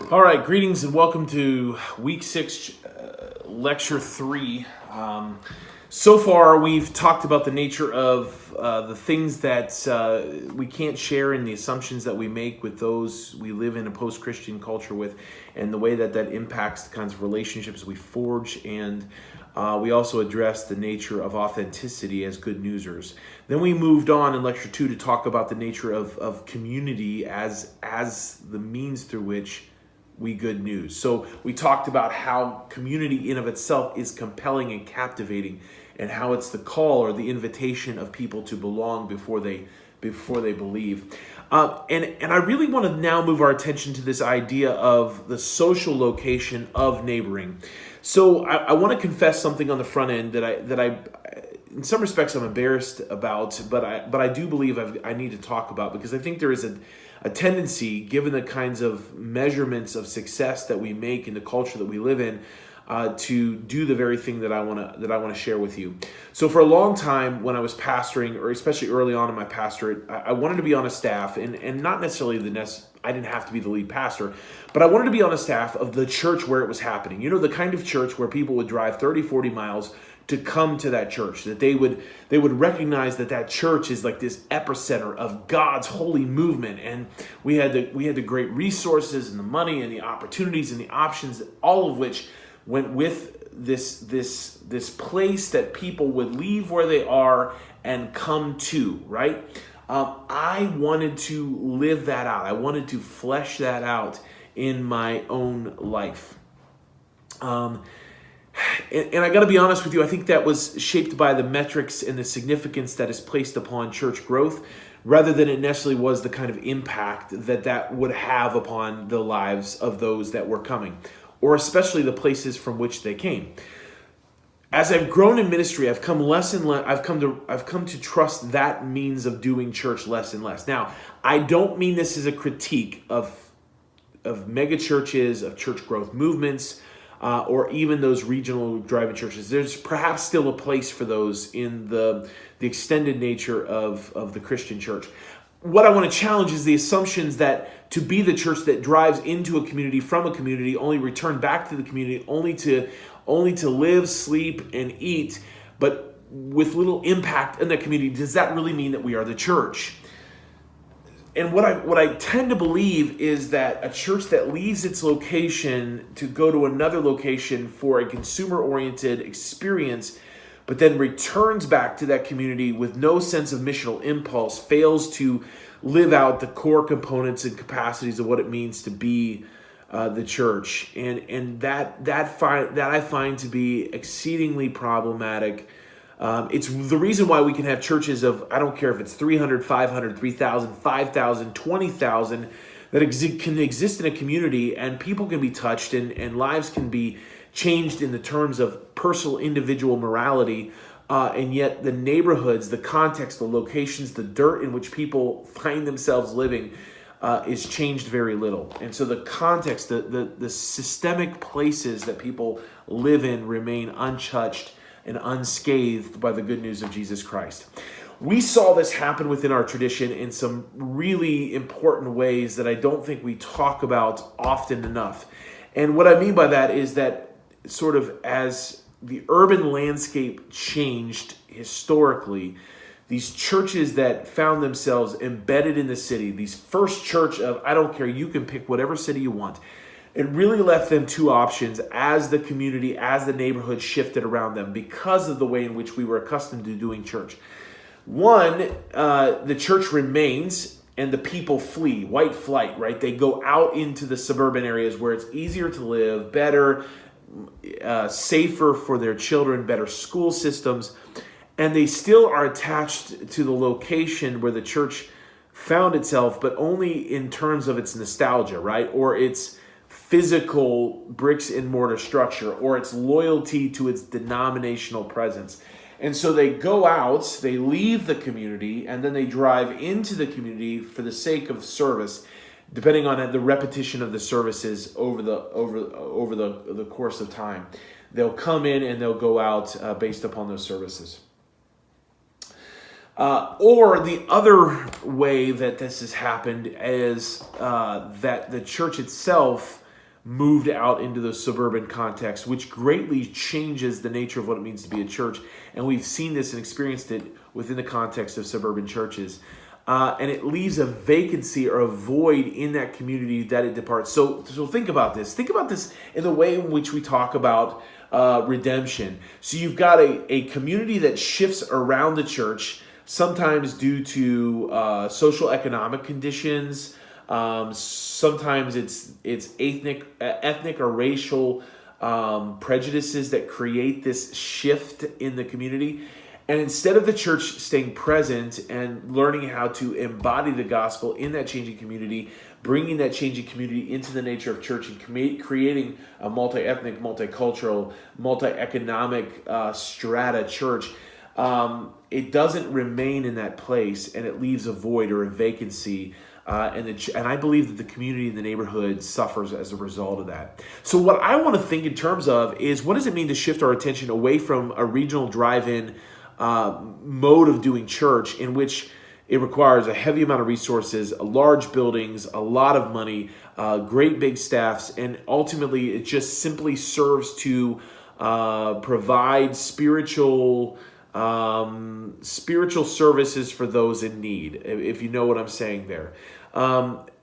All right, greetings and welcome to week 6, lecture 3. So far, we've talked about the nature of the things that we can't share and the assumptions that we make with those we live in a post-Christian culture with, and the way that that impacts the kinds of relationships we forge. And we also addressed the nature of authenticity as good newsers. Then we moved on in lecture 2 to talk about the nature of community as the means through which we good news. So we talked about how community in of itself is compelling and captivating, and how it's the call or the invitation of people to belong before they believe. And I really want to now move our attention to this idea of the social location of neighboring. So I want to confess something on the front end that I in some respects I'm embarrassed about, but I do believe I need to talk about, because I think there is a tendency, given the kinds of measurements of success that we make in the culture that we live in, to do the very thing that I want to share with you. So for a long time, when I was pastoring, or especially early on in my pastorate, I wanted to be on a staff, and not necessarily I didn't have to be the lead pastor, but I wanted to be on a staff of the church where it was happening. You know, the kind of church where people would drive 30, 40 miles to come to that church, that they would recognize that church is like this epicenter of God's holy movement. And we had the great resources and the money and the opportunities and the options, all of which went with this place that people would leave where they are and come to, right? I wanted to live that out. I wanted to flesh that out in my own life. And I got to be honest with you, I think that was shaped by the metrics and the significance that is placed upon church growth, rather than it necessarily was the kind of impact that would have upon the lives of those that were coming, or especially the places from which they came. As I've grown in ministry, I've come to trust that means of doing church less and less. Now, I don't mean this as a critique of mega churches, of church growth movements, or even those regional driving churches. There's perhaps still a place for those in the extended nature of the Christian church. What I want to challenge is the assumptions that to be the church that drives into a community, from a community, only return back to the community, only to live, sleep, and eat, but with little impact in that community. Does that really mean that we are the church? And what I tend to believe is that a church that leaves its location to go to another location for a consumer-oriented experience, but then returns back to that community with no sense of missional impulse, fails to live out the core components and capacities of what it means to be the church. And that I find to be exceedingly problematic. It's the reason why we can have churches of, I don't care if it's 300, 500, 3,000, 5,000, 20,000, that can exist in a community, and people can be touched, and lives can be changed in the terms of personal individual morality, and yet the neighborhoods, the context, the locations, the dirt in which people find themselves living is changed very little. And so the context, the systemic places that people live in remain untouched and unscathed by the good news of Jesus Christ. We saw this happen within our tradition in some really important ways that I don't think we talk about often enough. And what I mean by that is that sort of as the urban landscape changed historically, these churches that found themselves embedded in the city, these first church of, I don't care, you can pick whatever city you want, it really left them two options as the community, as the neighborhood shifted around them, because of the way in which we were accustomed to doing church. One, the church remains and the people flee, white flight, right? They go out into the suburban areas where it's easier to live, better, safer for their children, better school systems, and they still are attached to the location where the church found itself, but only in terms of its nostalgia, right? Or its physical bricks and mortar structure, or its loyalty to its denominational presence. And so they go out, they leave the community, and then they drive into the community for the sake of service, depending on the repetition of the services over the course of time. They'll come in and they'll go out based upon those services. Or the other way that this has happened is that the church itself moved out into those suburban contexts, which greatly changes the nature of what it means to be a church. And we've seen this and experienced it within the context of suburban churches. And it leaves a vacancy or a void in that community that it departs. So think about this. Think about this in the way in which we talk about redemption. So you've got a community that shifts around the church, sometimes due to social economic conditions. Sometimes it's ethnic or racial prejudices that create this shift in the community. And instead of the church staying present and learning how to embody the gospel in that changing community, bringing that changing community into the nature of church and creating a multi-ethnic, multicultural, multi-economic strata church, it doesn't remain in that place, and it leaves a void or a vacancy. And I believe that the community and the neighborhood suffers as a result of that. So what I want to think in terms of is, what does it mean to shift our attention away from a regional drive-in mode of doing church, in which it requires a heavy amount of resources, large buildings, a lot of money, great big staffs, and ultimately it just simply serves to provide spiritual services for those in need, if you know what I'm saying there.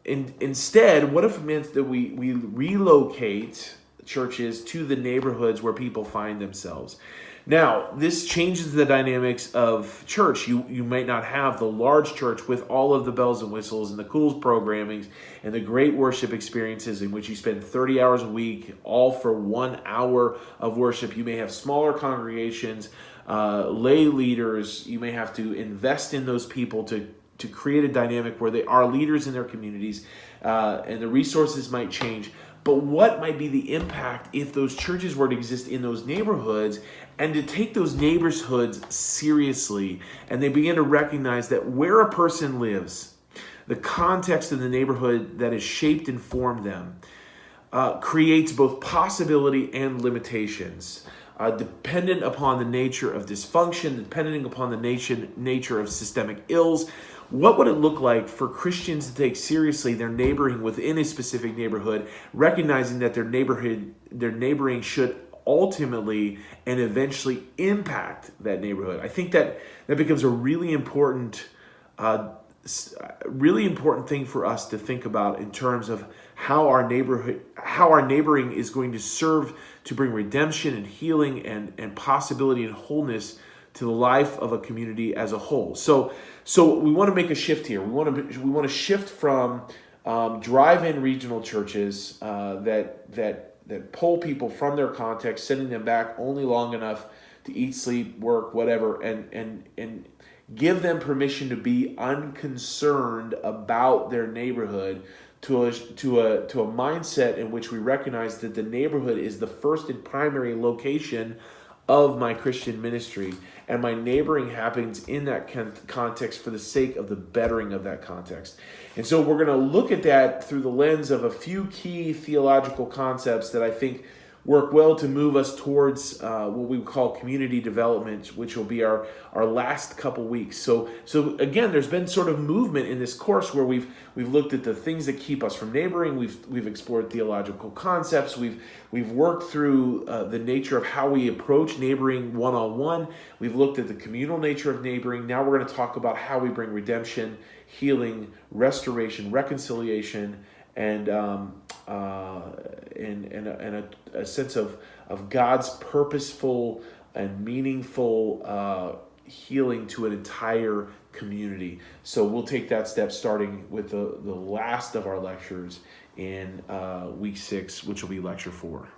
Instead, what if it meant that we relocate churches to the neighborhoods where people find themselves? Now, this changes the dynamics of church. You might not have the large church with all of the bells and whistles and the cool programming and the great worship experiences in which you spend 30 hours a week, all for 1 hour of worship. You may have smaller congregations, lay leaders. You may have to invest in those people to create a dynamic where they are leaders in their communities, and the resources might change. But what might be the impact if those churches were to exist in those neighborhoods, and to take those neighborhoods seriously, and they begin to recognize that where a person lives, the context of the neighborhood that has shaped and formed them, creates both possibility and limitations, dependent upon the nature of dysfunction, depending upon the nature of systemic ills. What would it look like for Christians to take seriously their neighboring within a specific neighborhood, recognizing that their neighboring should ultimately and eventually impact that neighborhood? I think that becomes a really important thing for us to think about in terms of how our neighboring is going to serve to bring redemption and healing and possibility and wholeness to the life of a community as a whole. So we want to make a shift here. We want to shift from drive-in regional churches that pull people from their context, sending them back only long enough to eat, sleep, work, whatever, and give them permission to be unconcerned about their neighborhood, to a mindset in which we recognize that the neighborhood is the first and primary location of my Christian ministry, and my neighboring happens in that context for the sake of the bettering of that context. And so we're going to look at that through the lens of a few key theological concepts that I think work well to move us towards what we call community development, which will be our last couple weeks. So again, there's been sort of movement in this course where we've looked at the things that keep us from neighboring. We've explored theological concepts. We've worked through the nature of how we approach neighboring one-on-one. We've looked at the communal nature of neighboring. Now we're going to talk about how we bring redemption, healing, restoration, reconciliation, and a sense of God's purposeful and meaningful healing to an entire community. So we'll take that step starting with the last of our lectures in week 6, which will be lecture 4.